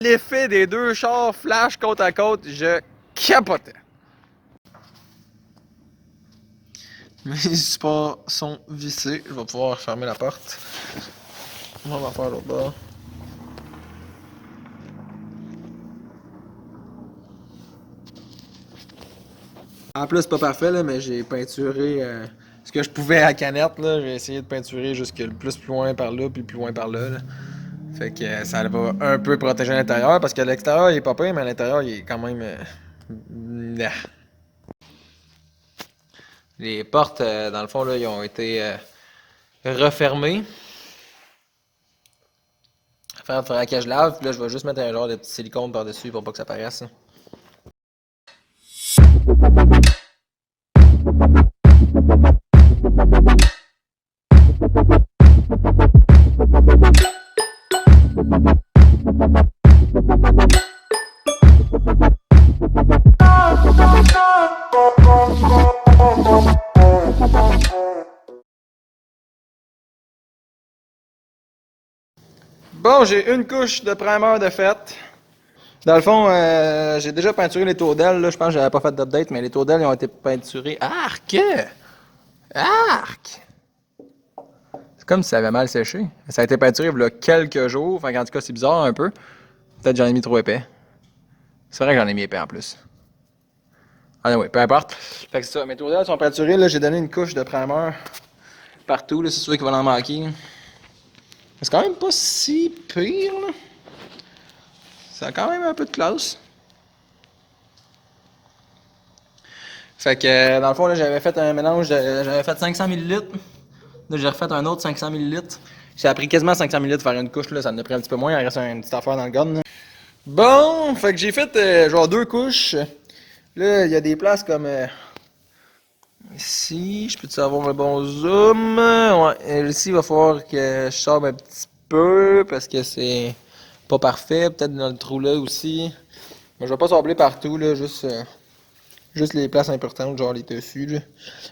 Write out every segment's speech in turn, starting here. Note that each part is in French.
L'effet des deux chars flash côte à côte, je capotais. Mes supports sont vissés. Je vais pouvoir fermer la porte. On va faire l'autre bord. En plus, c'est pas parfait, là, mais j'ai peinturé ce que je pouvais à la canette. J'ai essayé de peinturer jusque le plus loin par là, puis plus loin par là. Fait que ça va un peu protéger l'intérieur, parce que l'extérieur, il est pas pire, mais à l'intérieur, il est quand même... Les portes, dans le fond, là, ils ont été refermées. Il faudra que je lave, puis là, je vais juste mettre un genre de petit silicone par-dessus pour pas que ça paraisse. Bon, j'ai une couche de primer de fait. Dans le fond, j'ai déjà peinturé les tours d'ailes. Je pense que j'avais pas fait d'update, mais les tours d'ailes ont été peinturés. Arc! Arc! C'est comme si ça avait mal séché. Ça a été peinturé il y a quelques jours. Enfin, en tout cas, c'est bizarre un peu. Peut-être que j'en ai mis trop épais. C'est vrai que j'en ai mis épais en plus. Ah oui, peu importe. Fait que c'est ça. Mes tours d'ailes sont peinturées. Là, j'ai donné une couche de primer partout. C'est sûr qu'il va en manquer. C'est quand même pas si pire. Là. Ça a quand même un peu de classe. Fait que dans le fond, là, j'avais fait un mélange, j'avais fait 500 ml. Là, j'ai refait un autre 500 ml. Ça a pris quasiment 500 ml de faire une couche, là, ça en a pris un petit peu moins, il reste une petite affaire dans le gun. Là. Bon, fait que j'ai fait genre deux couches. Là, il y a des places comme ici, je peux-tu avoir un bon zoom? Ouais, ici, il va falloir que je sorte un petit peu parce que c'est pas parfait. Peut-être dans le trou là aussi. Mais je vais pas sabler partout, là, juste les places importantes, genre les dessus. Là.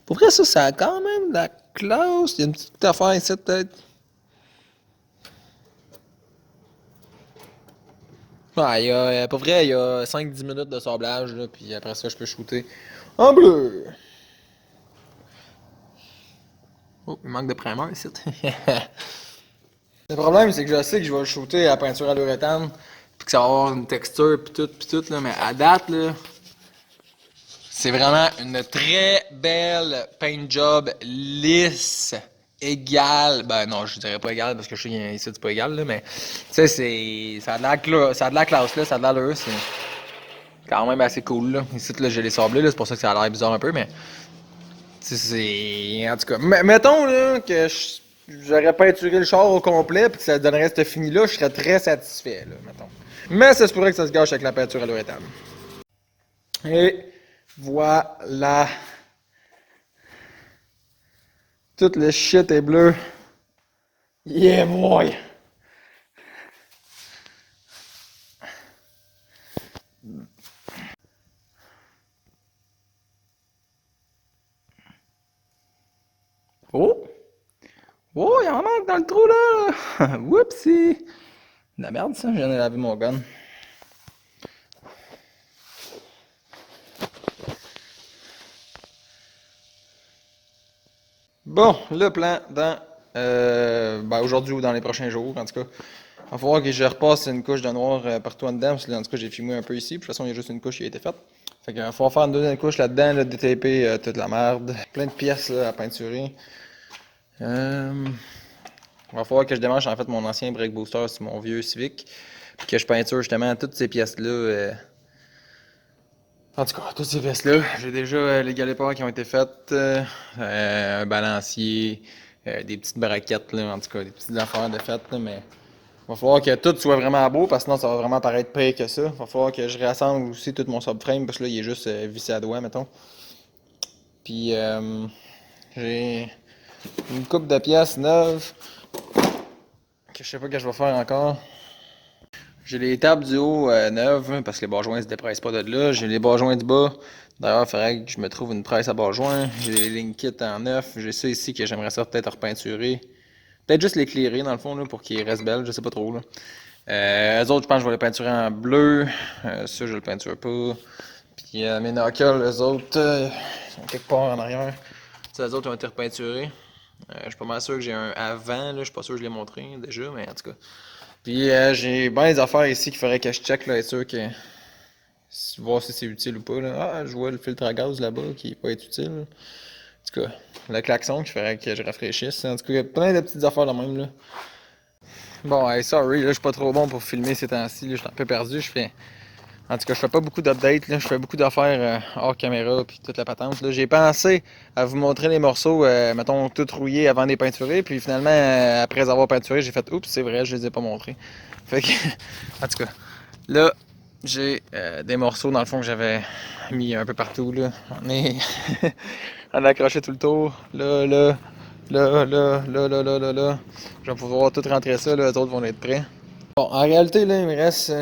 Pour vrai, ça a quand même de la classe. Il y a une petite affaire ici, peut-être. Ouais, pour vrai, il y a 5-10 minutes de sablage, là, puis après ça, je peux shooter en bleu. Oh, il manque de primer ici. Le problème, c'est que je sais que je vais le shooter à la peinture à l'uréthane, puis que ça va avoir une texture, puis tout, là, mais à date, là, c'est vraiment une très belle paint job lisse, égale. Ben non, je dirais pas égale parce que je sais qu'ici c'est pas égal, là, mais tu sais, ça a de la classe, là, ça a de l'allure, c'est quand même assez cool. Là. Ici, là, je l'ai sablé, là, c'est pour ça que ça a l'air bizarre un peu, mais c'est. En tout cas, mettons là, que j'aurais peinturé le char au complet puis que ça donnerait ce fini-là, je serais très satisfait, là, mettons. Mais ça se pourrait que ça se gâche avec la peinture à l'uréthane. Et voilà. Tout le shit est bleu. Yeah boy! Oh! Oh, il y en manque dans le trou là! Whoopsie! De la merde ça, je viens de laver mon gun. Bon, le plan dans aujourd'hui ou dans les prochains jours, en tout cas. Il va falloir que je repasse une couche de noir partout en dedans, parce que en tout cas j'ai filmé un peu ici. De toute façon, il y a juste une couche qui a été faite. Fait qu'il va falloir faire une deuxième couche là-dedans, là, détaper toute la merde. Plein de pièces là, à peinturer. Il va falloir que je démange en fait mon ancien brake booster sur mon vieux Civic. Puis que je peinture justement toutes ces pièces-là. En tout cas, toutes ces pièces-là, j'ai déjà les galépars qui ont été faites, un balancier, des petites braquettes, là, en tout cas, des petites affaires de faites, là, mais il va falloir que tout soit vraiment beau, parce que sinon ça va vraiment paraître pire que ça. Il va falloir que je réassemble aussi tout mon subframe, parce que là, il est juste vissé à doigt, mettons. Puis, j'ai une coupe de pièces neuves, que je sais pas que je vais faire encore. J'ai les tables du haut neuves, parce que les barre-joints se dépressent pas de là. J'ai les barre-joints du bas. D'ailleurs, il faudrait que je me trouve une presse à barre-joints. J'ai les lignes kits en neuf. J'ai ça ici que j'aimerais ça peut-être repeinturer. Peut-être juste l'éclairer dans le fond là, pour qu'il reste belle, je sais pas trop. Là. Eux autres, je pense que je vais les peinturer en bleu. Ça, je le peinture pas. Puis mes knuckles, eux autres, ils sont quelque part en arrière. Ça, eux autres ont été repeinturés. Je suis pas mal sûr que j'ai un avant, là. Je suis pas sûr que je l'ai montré déjà, mais en tout cas. Puis j'ai bien des affaires ici qu'il faudrait que je check, là, être sûr que. Voir si c'est utile ou pas, là. Ah, je vois le filtre à gaz là-bas qui va être utile. En tout cas, le klaxon qu'il faudrait que je rafraîchisse. En tout cas, il y a plein de petites affaires de même, là. Bon, hey, sorry, là, je suis pas trop bon pour filmer ces temps-ci, là. Je suis un peu perdu. En tout cas, je fais pas beaucoup d'updates, là. Je fais beaucoup d'affaires hors caméra puis toute la patente, là. J'ai pensé à vous montrer les morceaux, mettons, tout rouillés avant de les peinturer. Puis finalement, après avoir peinturé, j'ai fait, oups, c'est vrai, je les ai pas montrés. Fait que, en tout cas, là, j'ai des morceaux, dans le fond, que j'avais mis un peu partout, là. On a accroché tout le tour. Là. Je vais pouvoir tout rentrer ça, là. Les autres vont être prêts. Bon, en réalité, là, il me reste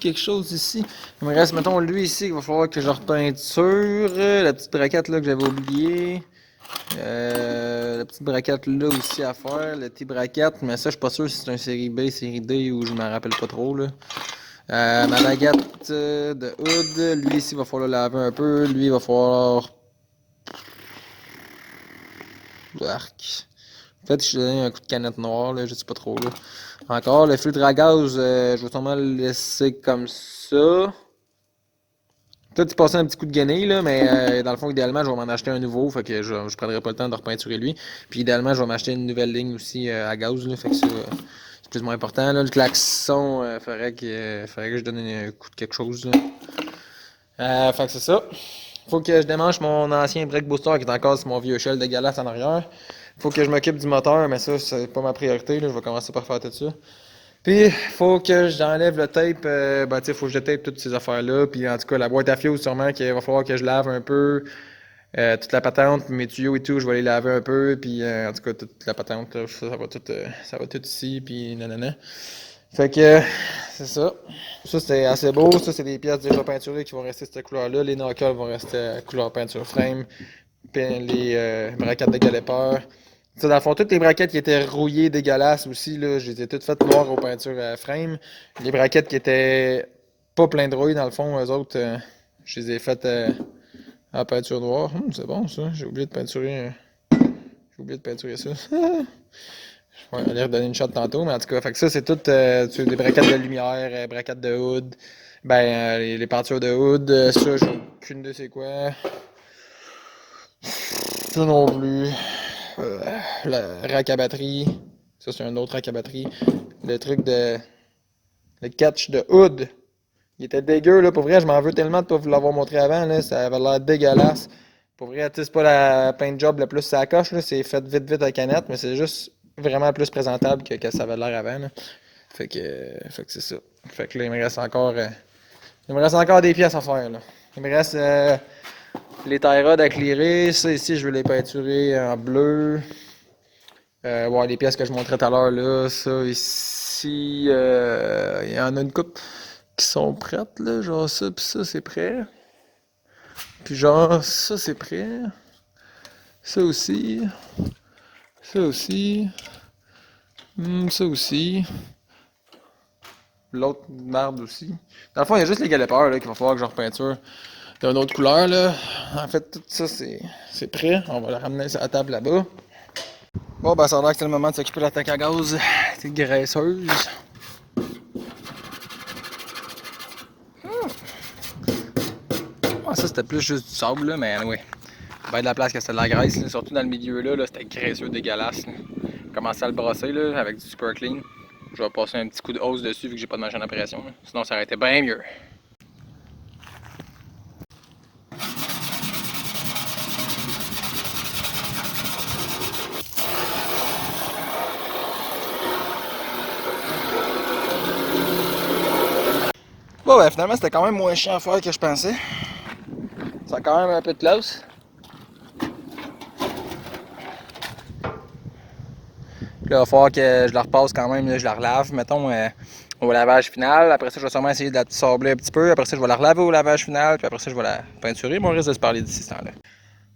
quelque chose ici. Il me reste, mettons, lui ici, qu'il va falloir que je repeinture. La petite braquette là que j'avais oubliée. La petite braquette là aussi à faire. La petite braquette, mais ça, je suis pas sûr si c'est un série B, série D ou je me rappelle pas trop, là. Ma baguette de hood, lui ici, il va falloir laver un peu. Lui, il va falloir. Arc. En fait, je donné un coup de canette noire, là, je sais pas trop, là. Encore, le filtre à gaz, je vais sûrement le laisser comme ça. Peut-être passer un petit coup de guenille, là, mais dans le fond, idéalement, je vais m'en acheter un nouveau, fait que je prendrai pas le temps de repeinturer lui. Puis idéalement, je vais m'acheter une nouvelle ligne aussi à gaz, là, fait que ça, c'est plus ou moins important. Là, le klaxon, faudrait que je donne un coup de quelque chose, là. Fait que c'est ça. Faut que je démange mon ancien brake booster qui est encore sur mon vieux shell de Galas en arrière. Faut que je m'occupe du moteur, mais ça, c'est pas ma priorité, là. Je vais commencer par faire tout ça. Puis, faut que j'enlève le tape. Ben, tu sais, faut que je tape toutes ces affaires-là. Puis, en tout cas, la boîte à fioul, sûrement qu'il va falloir que je lave un peu. Toute la patente, mes tuyaux et tout, je vais les laver un peu. Puis, en tout cas, toute la patente, là, ça va tout ici. Puis, nanana. Fait que, c'est ça. Ça, c'est assez beau. Ça, c'est des pièces déjà peinturées qui vont rester cette couleur-là. Les knuckles vont rester couleur peinture frame. Puis, les braquettes de galépeur. Ça, dans le fond, toutes les braquettes qui étaient rouillées, dégueulasses aussi, là, je les ai toutes faites noires aux peintures frame. Les braquettes qui étaient pas plein de rouille, dans le fond, eux autres, je les ai faites en peinture noire. C'est bon, ça. J'ai oublié de peinturer. J'ai oublié de peinturer ça. Je vais aller redonner une shot tantôt, mais en tout cas, fait que ça, c'est tout des braquettes de lumière, braquettes de hood. Ben, les peintures de hood, ça, j'ai aucune idée c'est quoi. Ça non plus. Le rack à batterie. Ça, c'est un autre rack à batterie. Le truc de. Le catch de hood. Il était dégueu, là. Pour vrai, je m'en veux tellement de pas vous l'avoir montré avant, là. Ça avait l'air dégueulasse. Pour vrai, c'est pas la paint job le plus ça coche, là. C'est fait vite, vite à canette, mais c'est juste vraiment plus présentable que ça avait l'air avant, là. Fait que c'est ça. Fait que là, il me reste encore des pièces à faire, là. Il me reste les tie rods à clearer. Ça, ici, je vais les peinturer en bleu. Ouais, les pièces que je montrais tout à l'heure, là. Ça, ici, il y en a une coupe qui sont prêtes, là. Genre ça, puis ça, c'est prêt. Puis genre, ça, c'est prêt. Ça aussi. Ça aussi. Ça aussi. L'autre marde aussi. Dans le fond, il y a juste les galépeurs là, qu'il va falloir que je repeinture d'une autre couleur. Là. En fait, tout ça, c'est prêt. On va le ramener sur la table là-bas. Bon, ben, ça a l'air que c'est le moment de s'occuper de la tank à gaz. C'est graisseuse. Ah, ça, c'était plus juste du sable, là, mais oui. Ben de la place que c'était de la graisse, là, surtout dans le milieu là, c'était graisseux dégueulasse. Commencer à le brosser là, avec du super clean. Je vais passer un petit coup de hausse dessus vu que j'ai pas de machine à pression. Là. Sinon ça aurait été bien mieux. Bon ben finalement c'était quand même moins chiant à faire que je pensais. Ça a quand même un peu de classe. Là, il va falloir que je la repasse quand même, là, je la relave, mettons, au lavage final. Après ça, je vais sûrement essayer de la sabler un petit peu. Après ça, je vais la relaver au lavage final. Puis après ça, je vais la peinturer. Bon, on risque de se parler d'ici ce temps-là.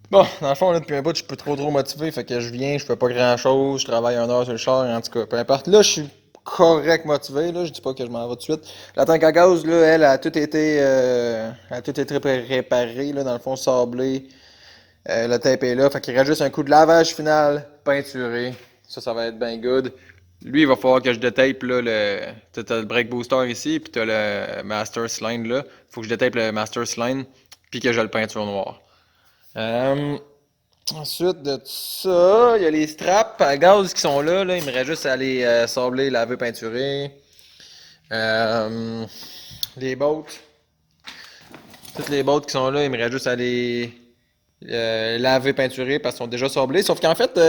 Bon, dans le fond, là, depuis un bout, je suis pas trop motivé. Fait que je viens, je fais pas grand-chose. Je travaille 1 heure sur le char, en tout cas, peu importe. Là, je suis correct motivé, là. Je dis pas que je m'en vais tout de suite. La tank à gaz, là, elle a tout été réparée, là, dans le fond, sablé. Le tape est là. Fait qu'il reste juste un coup de lavage final, peinturé. Ça va être bien good. Lui, il va falloir que je détape, là, t'as le brake booster ici, puis t'as le master cylinder, là. Faut que je détape le master cylinder, puis que j'ai le peinture noire. Euh, Ensuite de ça, il y a les straps à gaz qui sont là. Il me reste juste à les sabler, laver, peinturer. Euh, les bottes. Toutes les bottes qui sont là, il me reste juste à les laver, peinturer parce qu'ils sont déjà sablés. Sauf qu'en fait,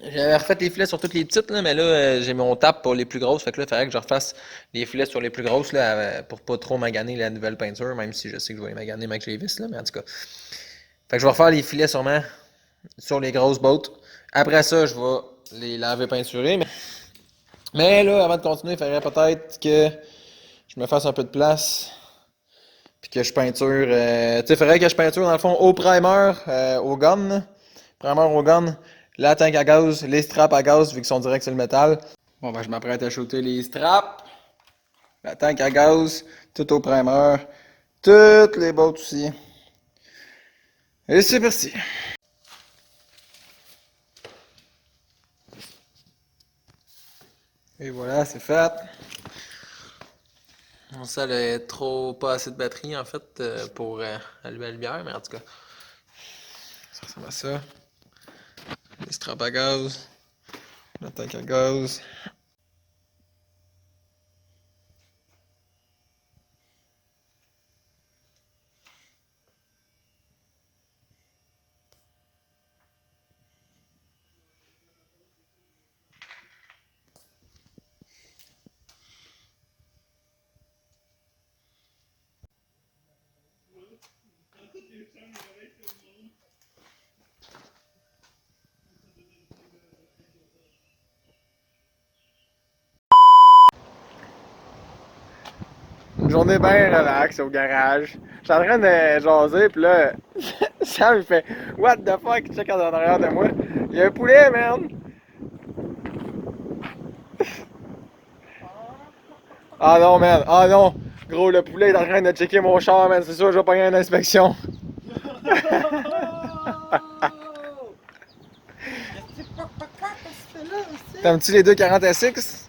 j'avais refait les filets sur toutes les petites, là, mais là, j'ai mon tap pour les plus grosses. Fait que là, il faudrait que je refasse les filets sur les plus grosses là, pour pas trop maganer la nouvelle peinture, même si je sais que je vais les maganer avec les vis, là, mais en tout cas. Fait que je vais refaire les filets sûrement sur les grosses bottes. Après ça, je vais les laver, peinturer. Mais là, avant de continuer, il faudrait peut-être que je me fasse un peu de place. Puis que je peinture. Tu sais, il faudrait que je peinture dans le fond au primer, au gun. Là. Primer au gun. La tank à gaz, les straps à gaz, vu qu'ils sont directs sur le métal. Bon, ben, je m'apprête à shooter les straps. La tank à gaz, tout au primer. Toutes les bottes aussi. Et c'est parti. Et voilà, c'est fait. Mon salle est trop pas assez de batterie en fait pour allumer la lumière, mais en tout cas, ça ressemble à ça. Les straps à gaz, la tank à gaz. Une journée bien relax au garage. Je suis en train de jaser, pis là, Sam il fait What the fuck, il check en arrière de moi. Il y a un poulet, man! Ah non, man! Ah non! Gros, le poulet est en train de checker mon char, man. C'est sûr, je vais pogner une inspection. T'aimes-tu les 240 SX?